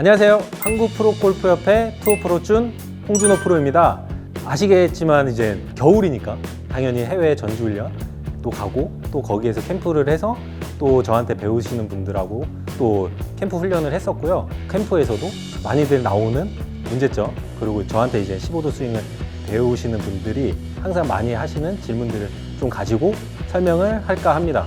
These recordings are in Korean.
안녕하세요. 한국프로골프협회 투어프로준 홍준호 프로입니다. 아시겠지만 이제 겨울이니까 당연히 해외 전지훈련도 가고 또 거기에서 캠프를 해서 또 저한테 배우시는 분들하고 또 캠프 훈련을 했었고요. 캠프에서도 많이들 나오는 문제점, 그리고 저한테 이제 15도 스윙을 배우시는 분들이 항상 많이 하시는 질문들을 좀 가지고 설명을 할까 합니다.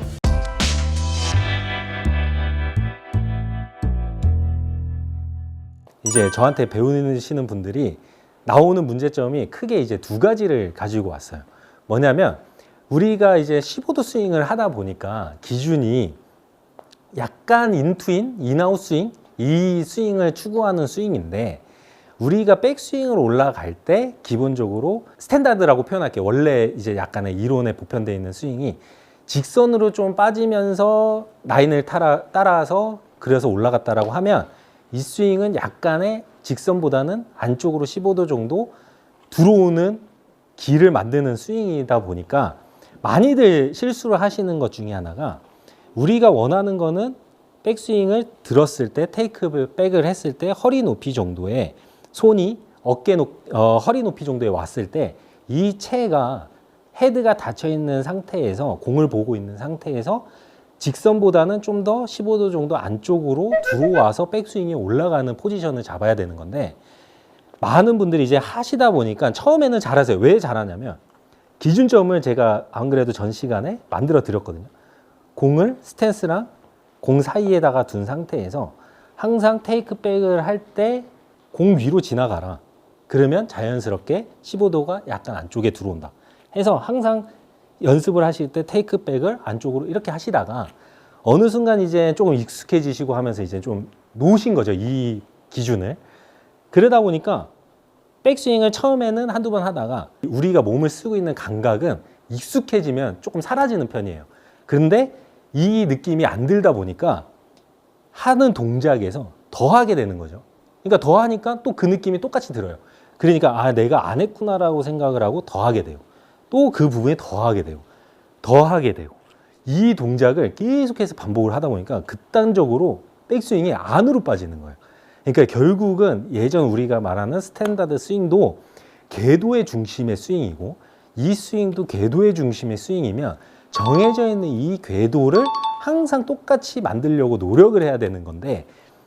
이제 저한테 배우시는 분들이 나오는 문제점이 크게 이제 두 가지를 가지고 왔어요. 뭐냐면 우리가 이제 15도 스윙을 하다 보니까 기준이 약간 인투인, 인아웃 스윙, 이 스윙을 추구하는 스윙인데, 우리가 백스윙으로 올라갈 때 기본적으로 스탠다드라고 표현할게요. 원래 이제 약간의 이론에 보편되어 있는 스윙이 직선으로 좀 빠지면서 라인을 따라서 그래서 올라갔다라고 하면, 이 스윙은 약간의 직선보다는 안쪽으로 15도 정도 들어오는 길을 만드는 스윙이다 보니까 많이들 실수를 하시는 것 중에 하나가, 우리가 원하는 거는 백스윙을 들었을 때, 테이크 백을 했을 때 허리 높이 정도의 손이 허리 높이 정도에 왔을 때 이 채가 헤드가 닫혀 있는 상태에서, 공을 보고 있는 상태에서 직선보다는 좀 더 15도 정도 안쪽으로 들어와서 백스윙이 올라가는 포지션을 잡아야 되는 건데, 많은 분들이 이제 하시다 보니까 처음에는 잘하세요. 왜 잘하냐면, 기준점을 제가 안 그래도 전 시간에 만들어 드렸거든요. 공을 스탠스랑 공 사이에다가 둔 상태에서 항상 테이크백을 할 때 공 위로 지나가라. 그러면 자연스럽게 15도가 약간 안쪽에 들어온다 해서 항상 연습을 하실 때 테이크백을 안쪽으로 이렇게 하시다가 어느 순간 이제 조금 익숙해지시고 하면서 이제 좀 놓으신 거죠, 이 기준을. 그러다 보니까 백스윙을 처음에는 한두 번 하다가 우리가 몸을 쓰고 있는 감각은 익숙해지면 조금 사라지는 편이에요. 그런데 이 느낌이 안 들다 보니까 하는 동작에서 더 하게 되는 거죠. 그러니까 더 하니까 또 그 느낌이 똑같이 들어요. 그러니까 아, 내가 안 했구나라고 생각을 하고 더 하게 돼요. 또 그 부분에 더 하게 돼요. 더 하게 되고, 이 동작을 계속해서 반복을 하다 보니까 극단적으로 백스윙이 안으로 빠지는 거예요. 그러니까 결국은 예전 우리가 말하는 스탠다드 스윙도 궤도의 중심의 스윙이고, 이 스윙도 궤도의 중심의 스윙이면 정해져 있는 이 궤도를 항상 똑같이 만들려고 노력을 해야 되는 건데,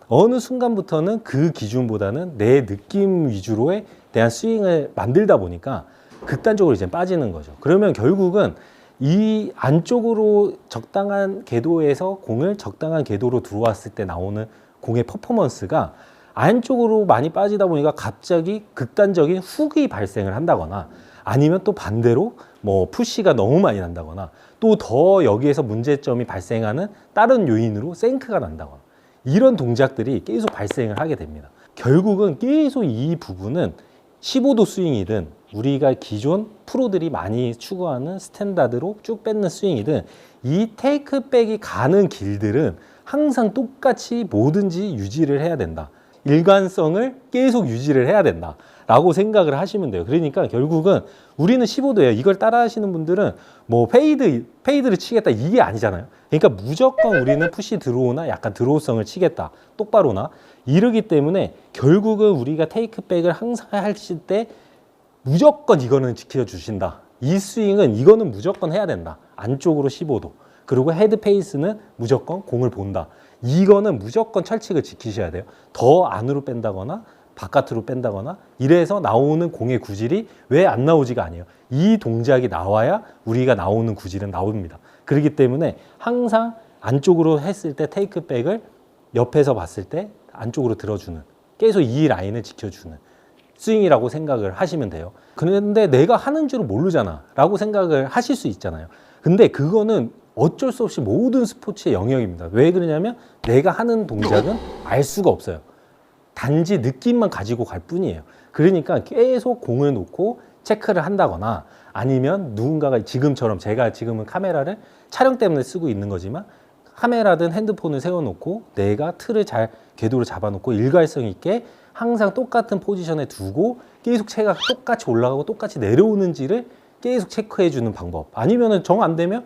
어느 순간부터는 그 기준보다는 내 느낌 위주로에 대한 스윙을 만들다 보니까 극단적으로 이제 빠지는 거죠. 그러면 결국은 이 안쪽으로 적당한 궤도에서 공을 적당한 궤도로 들어왔을 때 나오는 공의 퍼포먼스가 안쪽으로 많이 빠지다 보니까 갑자기 극단적인 훅이 발생을 한다거나, 아니면 또 반대로 뭐 푸시가 너무 많이 난다거나, 또 더 여기에서 문제점이 발생하는 다른 요인으로 생크가 난다거나, 이런 동작들이 계속 발생을 하게 됩니다. 결국은 계속 이 부분은 15도 스윙이든 우리가 기존 프로들이 많이 추구하는 스탠다드로 쭉 뺏는 스윙이든, 이 테이크백이 가는 길들은 항상 똑같이 뭐든지 유지를 해야 된다. 일관성을 계속 유지를 해야 된다 라고 생각을 하시면 돼요. 그러니까 결국은 우리는 15도예요. 이걸 따라 하시는 분들은 뭐 페이드를 치겠다 이게 아니잖아요. 그러니까 무조건 우리는 푸시 드로우나 약간 드로우성을 치겠다, 똑바로나, 이러기 때문에 결국은 우리가 테이크백을 항상 하실 때 무조건 이거는 지켜주신다. 이 스윙은 이거는 무조건 해야 된다. 안쪽으로 15도. 그리고 헤드 페이스는 무조건 공을 본다. 이거는 무조건 철칙을 지키셔야 돼요. 더 안으로 뺀다거나 바깥으로 뺀다거나 이래서 나오는 공의 구질이 왜 안 나오지가 아니에요. 이 동작이 나와야 우리가 나오는 구질은 나옵니다. 그렇기 때문에 항상 안쪽으로 했을 때 테이크백을 옆에서 봤을 때 안쪽으로 들어주는, 계속 이 라인을 지켜주는 스윙이라고 생각을 하시면 돼요. 그런데 내가 하는 줄은 모르잖아 라고 생각을 하실 수 있잖아요. 근데 그거는 어쩔 수 없이 모든 스포츠의 영역입니다. 왜 그러냐면 내가 하는 동작은 알 수가 없어요. 단지 느낌만 가지고 갈 뿐이에요. 그러니까 계속 공을 놓고 체크를 한다거나, 아니면 누군가가 지금처럼, 제가 지금은 카메라를 촬영 때문에 쓰고 있는 거지만 카메라든 핸드폰을 세워놓고 내가 틀을 잘 궤도로 잡아놓고 일관성 있게 항상 똑같은 포지션에 두고 계속 채가 똑같이 올라가고 똑같이 내려오는지를 계속 체크해 주는 방법. 아니면은 정 안 되면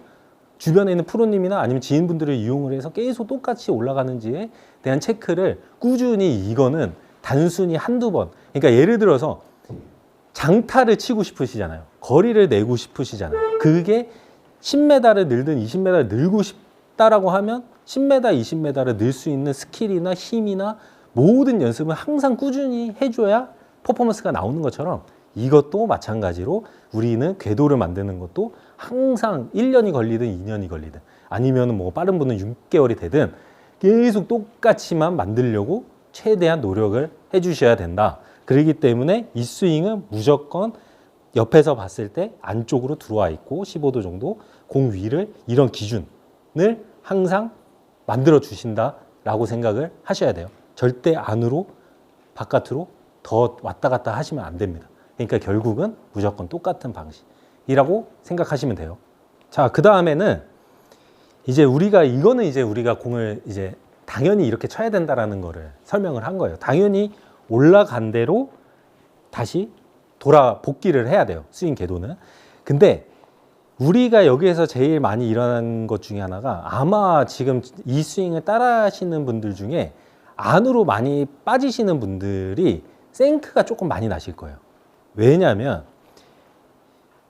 주변에 있는 프로님이나 아니면 지인분들을 이용을 해서 계속 똑같이 올라가는지에 대한 체크를 꾸준히, 이거는 단순히 한두 번, 그러니까 예를 들어서 장타를 치고 싶으시잖아요. 거리를 내고 싶으시잖아요. 그게 10m를 늘든 20m를 늘고 싶다라고 하면 10m, 20m를 늘 수 있는 스킬이나 힘이나 모든 연습을 항상 꾸준히 해줘야 퍼포먼스가 나오는 것처럼, 이것도 마찬가지로 우리는 궤도를 만드는 것도 항상 1년이 걸리든 2년이 걸리든 아니면 뭐 빠른 분은 6개월이 되든 계속 똑같이만 만들려고 최대한 노력을 해주셔야 된다. 그렇기 때문에 이 스윙은 무조건 옆에서 봤을 때 안쪽으로 들어와 있고 15도 정도 공 위를, 이런 기준을 항상 만들어 주신다라고 생각을 하셔야 돼요. 절대 안으로 바깥으로 더 왔다 갔다 하시면 안 됩니다. 그러니까 결국은 무조건 똑같은 방식이라고 생각하시면 돼요. 자, 그 다음에는 이제 이거는 이제 우리가 공을 이제 당연히 이렇게 쳐야 된다라는 거를 설명을 한 거예요. 당연히 올라간 대로 다시 복귀를 해야 돼요. 스윙 궤도는. 근데 우리가 여기에서 제일 많이 일어나는 것 중에 하나가, 아마 지금 이 스윙을 따라 하시는 분들 중에 안으로 많이 빠지시는 분들이 생크가 조금 많이 나실 거예요. 왜냐하면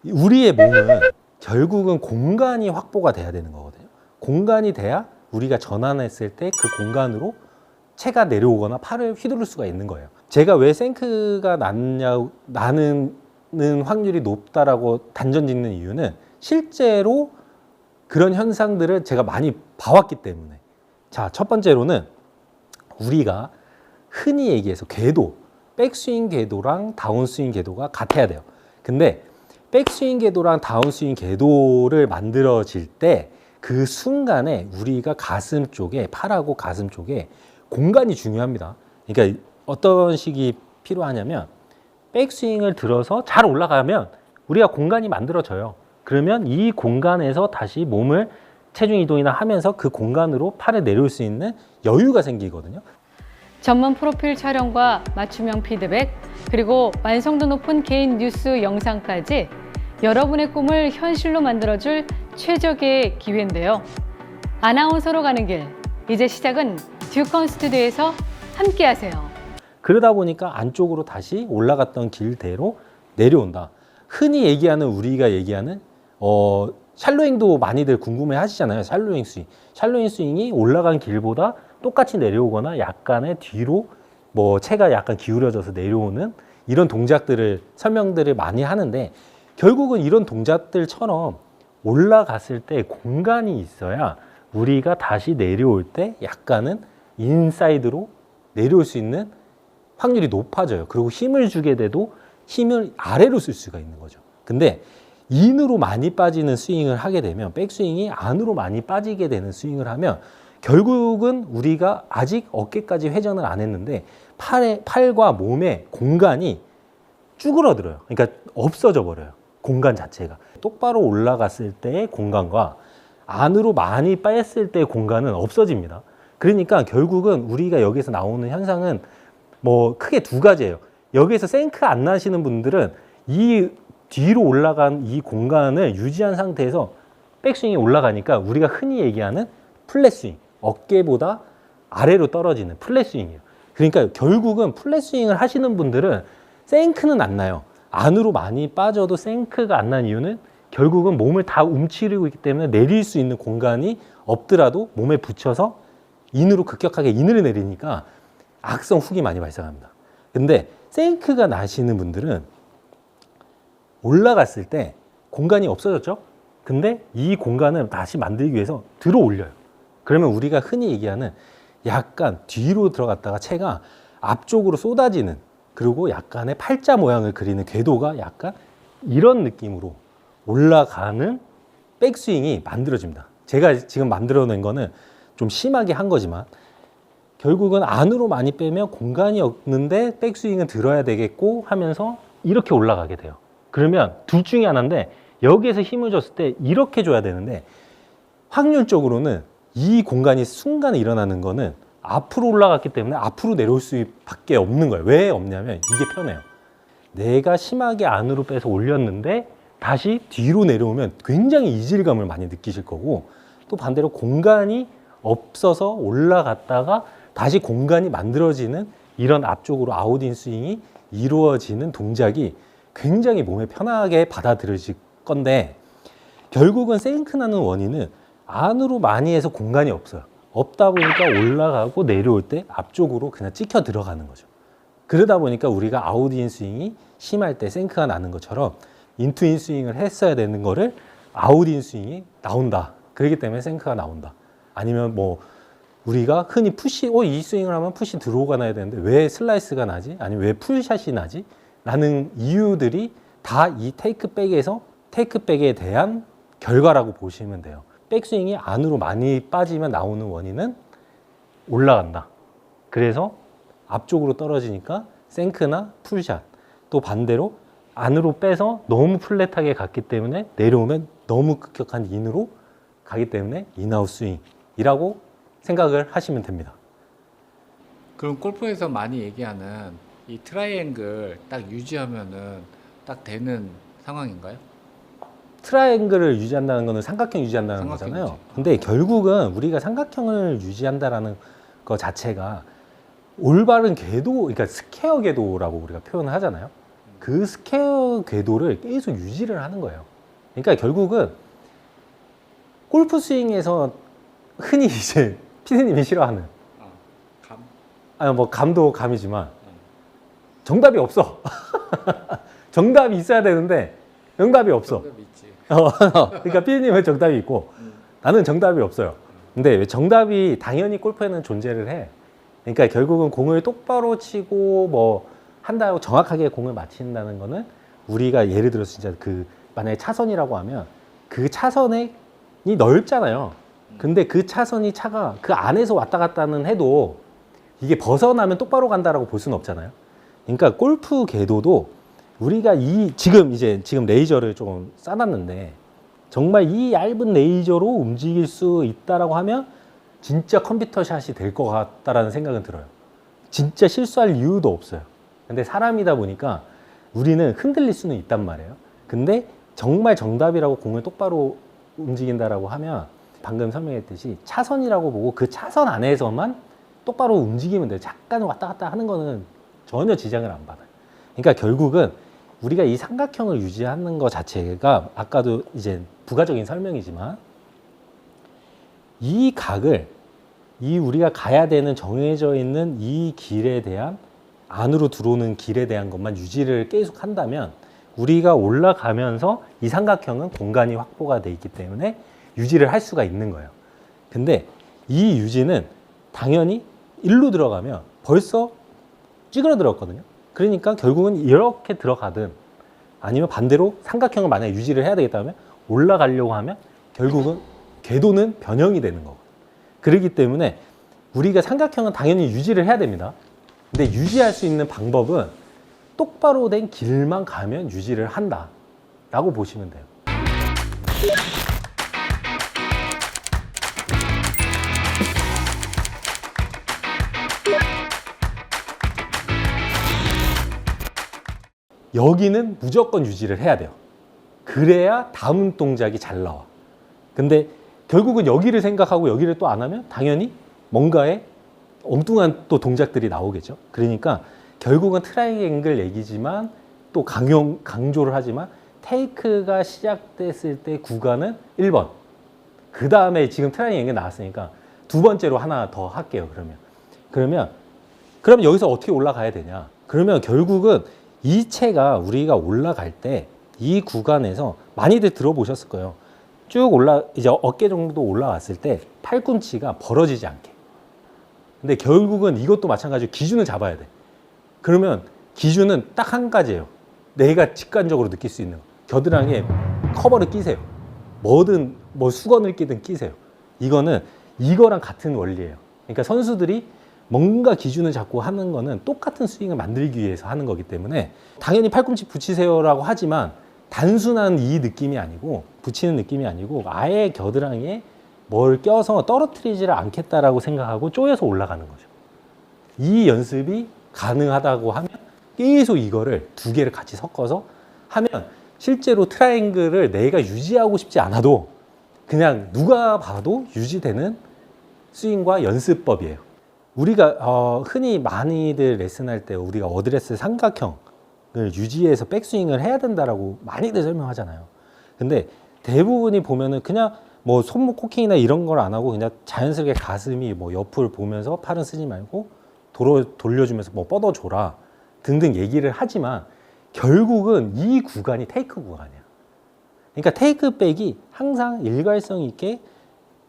우리의 몸은 결국은 공간이 확보가 돼야 되는 거거든요. 공간이 돼야 우리가 전환했을 때 그 공간으로 채가 내려오거나 팔을 휘두를 수가 있는 거예요. 제가 왜 생크가 나는 확률이 높다라고 단정 짓는 이유는 실제로 그런 현상들을 제가 많이 봐왔기 때문에. 자, 첫 번째로는 우리가 흔히 얘기해서 궤도, 백스윙 궤도랑 다운스윙 궤도가 같아야 돼요. 근데 백스윙 궤도랑 다운스윙 궤도를 만들어질 때 그 순간에 우리가 가슴 쪽에, 팔하고 가슴 쪽에 공간이 중요합니다. 그러니까 어떤 식이 필요하냐면, 백스윙을 들어서 잘 올라가면 우리가 공간이 만들어져요. 그러면 이 공간에서 다시 몸을 체중 이동이나 하면서 그 공간으로 팔을 내려올 수 있는 여유가 생기거든요. 전문 프로필 촬영과 맞춤형 피드백, 그리고 완성도 높은 개인 뉴스 영상까지 여러분의 꿈을 현실로 만들어줄 최적의 기회인데요. 아나운서로 가는 길, 이제 시작은 듀컨 스튜디오에서 함께하세요. 그러다 보니까 안쪽으로 다시 올라갔던 길대로 내려온다. 흔히 얘기하는, 우리가 얘기하는 샬로잉도 많이들 궁금해 하시잖아요. 샬로잉 스윙. 샬로잉 스윙이 올라간 길보다 똑같이 내려오거나 약간의 뒤로 채가 약간 기울어져서 내려오는 이런 동작들을 설명들을 많이 하는데, 결국은 이런 동작들처럼 올라갔을 때 공간이 있어야 우리가 다시 내려올 때 약간은 인사이드로 내려올 수 있는 확률이 높아져요. 그리고 힘을 주게 돼도 힘을 아래로 쓸 수가 있는 거죠. 근데 인으로 많이 빠지는 스윙을 하게 되면, 백스윙이 안으로 많이 빠지게 되는 스윙을 하면 결국은 우리가 아직 어깨까지 회전을 안 했는데 팔과 몸의 공간이 쭈그러들어요. 그러니까 없어져 버려요. 공간 자체가. 똑바로 올라갔을 때의 공간과 안으로 많이 뺐을 때의 공간은 없어집니다. 그러니까 결국은 우리가 여기서 나오는 현상은 크게 두 가지예요. 여기에서 생크 안 나시는 분들은 이 뒤로 올라간 이 공간을 유지한 상태에서 백스윙이 올라가니까 우리가 흔히 얘기하는 플랫 스윙, 어깨보다 아래로 떨어지는 플랫 스윙이에요. 그러니까 결국은 플랫 스윙을 하시는 분들은 생크는 안 나요. 안으로 많이 빠져도 생크가 안 난 이유는 결국은 몸을 다 움츠리고 있기 때문에 내릴 수 있는 공간이 없더라도 몸에 붙여서 인으로 급격하게 인을 내리니까 악성 훅이 많이 발생합니다. 근데 생크가 나시는 분들은 올라갔을 때 공간이 없어졌죠? 근데 이 공간을 다시 만들기 위해서 들어 올려요. 그러면 우리가 흔히 얘기하는 약간 뒤로 들어갔다가 채가 앞쪽으로 쏟아지는, 그리고 약간의 팔자 모양을 그리는 궤도가 약간 이런 느낌으로 올라가는 백스윙이 만들어집니다. 제가 지금 만들어낸 거는 좀 심하게 한 거지만 결국은 안으로 많이 빼면 공간이 없는데 백스윙은 들어야 되겠고 하면서 이렇게 올라가게 돼요. 그러면 둘 중에 하나인데, 여기에서 힘을 줬을 때 이렇게 줘야 되는데 확률적으로는 이 공간이 순간에 일어나는 거는 앞으로 올라갔기 때문에 앞으로 내려올 수밖에 없는 거예요. 왜 없냐면 이게 편해요. 내가 심하게 안으로 빼서 올렸는데 다시 뒤로 내려오면 굉장히 이질감을 많이 느끼실 거고, 또 반대로 공간이 없어서 올라갔다가 다시 공간이 만들어지는 이런 앞쪽으로 아웃인 스윙이 이루어지는 동작이 굉장히 몸에 편하게 받아들여질 건데, 결국은 생크나는 원인은 안으로 많이 해서 공간이 없어요. 없다 보니까 올라가고 내려올 때 앞쪽으로 그냥 찍혀 들어가는 거죠. 그러다 보니까 우리가 아웃인 스윙이 심할 때 생크가 나는 것처럼 인투인 스윙을 했어야 되는 거를 아웃인 스윙이 나온다. 그렇기 때문에 생크가 나온다. 아니면 뭐 우리가 흔히 푸시, 이 스윙을 하면 푸시 들어오가 나야 되는데 왜 슬라이스가 나지? 아니면 왜 풀샷이 나지? 라는 이유들이 다 이 테이크백에 대한 결과라고 보시면 돼요. 백스윙이 안으로 많이 빠지면 나오는 원인은 올라간다. 그래서 앞쪽으로 떨어지니까 생크나 풀샷, 또 반대로 안으로 빼서 너무 플랫하게 갔기 때문에 내려오면 너무 급격한 인으로 가기 때문에 인아웃 스윙이라고 생각을 하시면 됩니다. 그럼 골프에서 많이 얘기하는 이 트라이앵글 딱 유지하면은 딱 되는 상황인가요? 트라이앵글을 유지한다는 거는 삼각형 유지한다는 삼각형 거잖아요. 유지. 근데 결국은 우리가 삼각형을 유지한다라는 거 자체가 올바른 궤도, 그러니까 스퀘어 궤도라고 우리가 표현을 하잖아요. 그 스퀘어 궤도를 계속 유지를 하는 거예요. 그러니까 결국은 골프 스윙에서 흔히 이제 피디님이 싫어하는, 감? 아니 뭐 감도 감이지만 정답이 없어. 정답이 있어야 되는데 정답이 없어. 정답 있지. 그러니까 피디님은 정답이 있고 나는 정답이 없어요. 근데 왜 정답이 당연히 골프에는 존재를 해. 그러니까 결국은 공을 똑바로 치고 뭐 한다고 정확하게 공을 맞힌다는 거는 우리가 예를 들어서 진짜 그 만약에 차선이라고 하면 그 차선이 넓잖아요. 근데 그 차선이 차가 그 안에서 왔다 갔다는 해도 이게 벗어나면 똑바로 간다라고 볼 수는 없잖아요. 그러니까 골프 궤도도 우리가 지금 레이저를 좀 싸놨는데 정말 이 얇은 레이저로 움직일 수 있다라고 하면 진짜 컴퓨터 샷이 될 것 같다라는 생각은 들어요. 진짜 실수할 이유도 없어요. 근데 사람이다 보니까 우리는 흔들릴 수는 있단 말이에요. 근데 정말 정답이라고 공을 똑바로 움직인다라고 하면 방금 설명했듯이 차선이라고 보고 그 차선 안에서만 똑바로 움직이면 돼요. 잠깐 왔다 갔다 하는 거는 전혀 지장을 안 받아요. 그러니까 결국은 우리가 이 삼각형을 유지하는 것 자체가 아까도 이제 부가적인 설명이지만 이 각을 우리가 가야 되는 정해져 있는 이 길에 대한 안으로 들어오는 길에 대한 것만 유지를 계속 한다면 우리가 올라가면서 이 삼각형은 공간이 확보가 돼 있기 때문에 유지를 할 수가 있는 거예요. 근데 이 유지는 당연히 일로 들어가면 벌써 찌그러들었거든요. 그러니까 결국은 이렇게 들어가든 아니면 반대로 삼각형을 만약에 유지를 해야 되겠다면 올라가려고 하면 결국은 궤도는 변형이 되는 거고. 그렇기 때문에 우리가 삼각형은 당연히 유지를 해야 됩니다. 근데 유지할 수 있는 방법은 똑바로 된 길만 가면 유지를 한다 라고 보시면 돼요. 여기는 무조건 유지를 해야 돼요. 그래야 다음 동작이 잘 나와. 근데 결국은 여기를 생각하고 여기를 또 안 하면 당연히 뭔가에 엉뚱한 또 동작들이 나오겠죠. 그러니까 결국은 트라이앵글 얘기지만 또 강조를 하지만 테이크가 시작됐을 때 구간은 1번. 그 다음에 지금 트라이앵글 나왔으니까 두 번째로 하나 더 할게요. 그러면 여기서 어떻게 올라가야 되냐? 그러면 결국은 이 채가 우리가 올라갈 때 이 구간에서 많이들 들어보셨을 거예요. 쭉 이제 어깨 정도 올라왔을 때 팔꿈치가 벌어지지 않게. 근데 결국은 이것도 마찬가지로 기준을 잡아야 돼. 그러면 기준은 딱 한 가지예요. 내가 직관적으로 느낄 수 있는 거. 겨드랑이에 커버를 끼세요. 뭐든 뭐 수건을 끼든 끼세요. 이거는 이거랑 같은 원리예요. 그러니까 선수들이 뭔가 기준을 잡고 하는 거는 똑같은 스윙을 만들기 위해서 하는 거기 때문에 당연히 팔꿈치 붙이세요라고 하지만 단순한 이 느낌이 아니고 붙이는 느낌이 아니고 아예 겨드랑이에 뭘 껴서 떨어뜨리지를 않겠다라고 생각하고 쪼여서 올라가는 거죠. 이 연습이 가능하다고 하면 계속 이거를 두 개를 같이 섞어서 하면 실제로 트라이앵글을 내가 유지하고 싶지 않아도 그냥 누가 봐도 유지되는 스윙과 연습법이에요. 우리가 흔히 많이들 레슨할 때 우리가 어드레스 삼각형을 유지해서 백스윙을 해야 된다라고 많이들 설명하잖아요. 근데 대부분이 보면은 그냥 뭐 손목 코킹이나 이런 걸 안 하고 그냥 자연스럽게 가슴이 뭐 옆을 보면서 팔은 쓰지 말고 돌려주면서 뭐 뻗어줘라 등등 얘기를 하지만 결국은 이 구간이 테이크 구간이야. 그러니까 테이크백이 항상 일관성 있게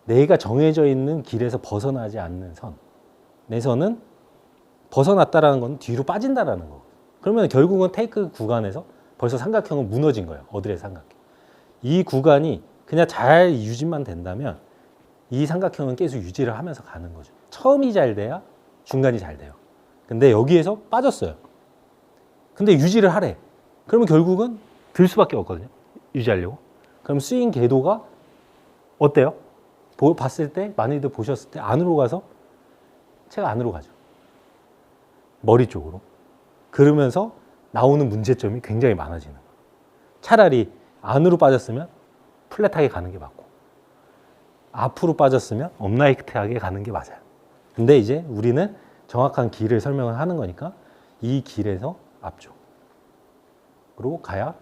내가 정해져 있는 길에서 벗어나지 않는 선. 내 선은 벗어났다라는 건 뒤로 빠진다라는 거. 그러면 결국은 테이크 구간에서 벌써 삼각형은 무너진 거예요. 어드레스 삼각형. 이 구간이 그냥 잘 유지만 된다면 이 삼각형은 계속 유지를 하면서 가는 거죠. 처음이 잘 돼야 중간이 잘 돼요. 근데 여기에서 빠졌어요. 근데 유지를 하래. 그러면 결국은 들 수밖에 없거든요. 유지하려고. 그럼 스윙 궤도가 어때요? 봤을 때, 많이들 보셨을 때 안으로 가서 채가 안으로 가죠. 머리 쪽으로. 그러면서 나오는 문제점이 굉장히 많아지는 거예요. 차라리 안으로 빠졌으면 플랫하게 가는 게 맞고 앞으로 빠졌으면 업라이트하게 가는 게 맞아요. 근데 이제 우리는 정확한 길을 설명을 하는 거니까 이 길에서 앞쪽으로 가야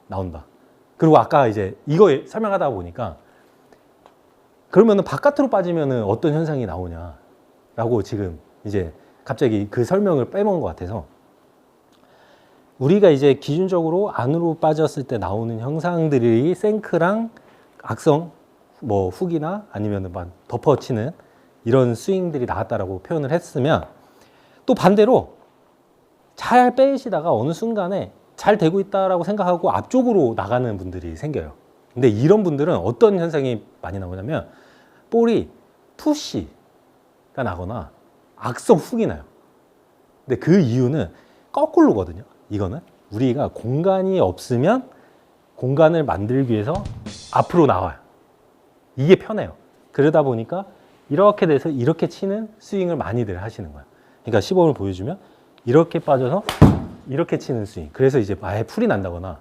나온다. 그리고 아까 이제 이거 설명하다 보니까 그러면은 바깥으로 빠지면은 어떤 현상이 나오냐라고 지금 이제 갑자기 그 설명을 빼먹은 것 같아서 우리가 이제 기준적으로 안으로 빠졌을 때 나오는 형상들이 생크랑 악성 뭐 훅이나 아니면은 덮어치는 이런 스윙들이 나왔다라고 표현을 했으면 또 반대로 잘 빼시다가 어느 순간에 잘 되고 있다라고 생각하고 앞쪽으로 나가는 분들이 생겨요. 근데 이런 분들은 어떤 현상이 많이 나오냐면 볼이 푸시가 나거나 악성 훅이 나요. 근데 그 이유는 거꾸로거든요. 이거는 우리가 공간이 없으면 공간을 만들기 위해서 앞으로 나와요. 이게 편해요. 그러다 보니까 이렇게 돼서 이렇게 치는 스윙을 많이들 하시는 거예요. 그러니까 시범을 보여주면 이렇게 빠져서 이렇게 치는 스윙. 그래서 이제 아예 풀이 난다거나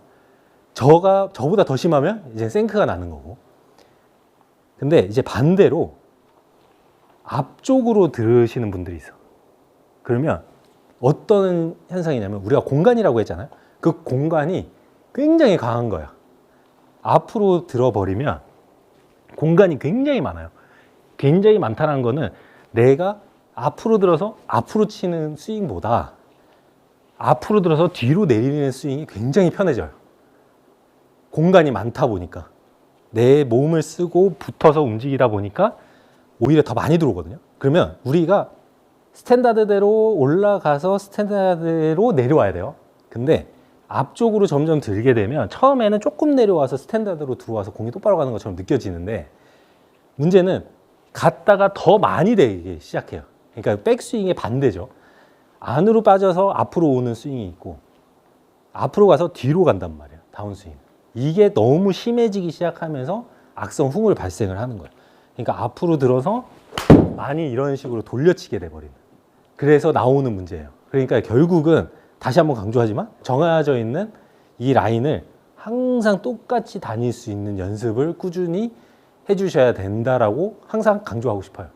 저보다 더 심하면 이제 생크가 나는 거고. 근데 이제 반대로 앞쪽으로 들으시는 분들이 있어. 그러면 어떤 현상이냐면 우리가 공간이라고 했잖아요. 그 공간이 굉장히 강한 거야. 앞으로 들어버리면 공간이 굉장히 많아요. 굉장히 많다는 거는 내가 앞으로 들어서 앞으로 치는 스윙보다 앞으로 들어서 뒤로 내리는 스윙이 굉장히 편해져요. 공간이 많다 보니까 내 몸을 쓰고 붙어서 움직이다 보니까 오히려 더 많이 들어오거든요. 그러면 우리가 스탠다드대로 올라가서 스탠다드대로 내려와야 돼요. 근데 앞쪽으로 점점 들게 되면 처음에는 조금 내려와서 스탠다드로 들어와서 공이 똑바로 가는 것처럼 느껴지는데 문제는 갔다가 더 많이 되기 시작해요. 그러니까 백스윙의 반대죠. 안으로 빠져서 앞으로 오는 스윙이 있고 앞으로 가서 뒤로 간단 말이에요. 다운스윙. 이게 너무 심해지기 시작하면서 악성 훅을 발생을 하는 거예요. 그러니까 앞으로 들어서 많이 이런 식으로 돌려치게 돼버리는. 그래서 나오는 문제예요. 그러니까 결국은 다시 한번 강조하지만 정해져 있는 이 라인을 항상 똑같이 다닐 수 있는 연습을 꾸준히 해주셔야 된다라고 항상 강조하고 싶어요.